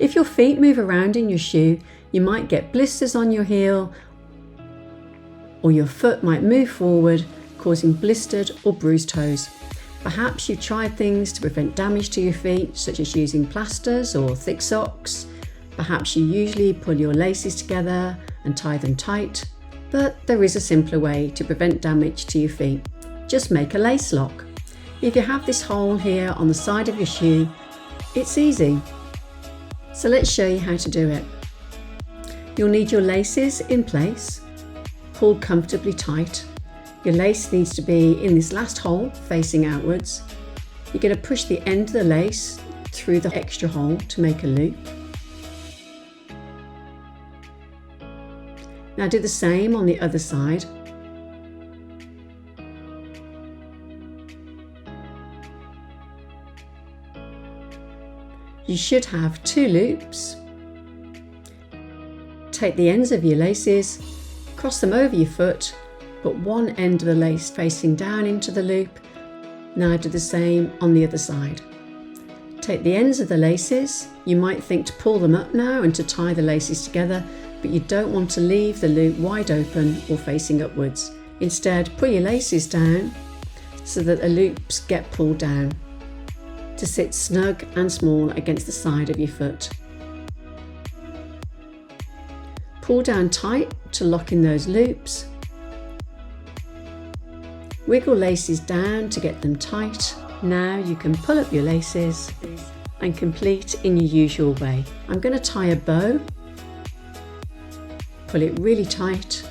If your feet move around in your shoe, you might get blisters on your heel, or your foot might move forward, causing blistered or bruised toes. Perhaps you've tried things to prevent damage to your feet, such as using plasters or thick socks. Perhaps you usually pull your laces together and tie them tight, but there is a simpler way to prevent damage to your feet. Just make a lace lock. If you have this hole here on the side of your shoe, it's easy. So let's show you how to do it. You'll need your laces in place, pulled comfortably tight. Your lace needs to be in this last hole facing outwards. You're going to push the end of the lace through the extra hole to make a loop. Now do the same on the other side. You should have 2 loops. Take the ends of your laces, cross them over your foot, put one end of the lace facing down into the loop. Now do the same on the other side. Take the ends of the laces. You might think to pull them up now and to tie the laces together, but you don't want to leave the loop wide open or facing upwards. Instead, pull your laces down so that the loops get pulled down to sit snug and small against the side of your foot. Pull down tight to lock in those loops. Wiggle laces down to get them tight. Now you can pull up your laces and complete in your usual way. I'm going to tie a bow. Pull it really tight.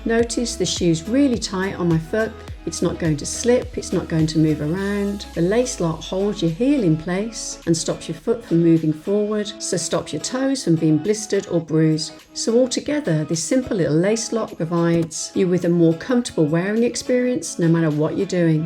Notice the shoe's really tight on my foot. It's not going to slip, it's not going to move around. The lace lock holds your heel in place and stops your foot from moving forward, so stops your toes from being blistered or bruised. So altogether, this simple little lace lock provides you with a more comfortable wearing experience no matter what you're doing.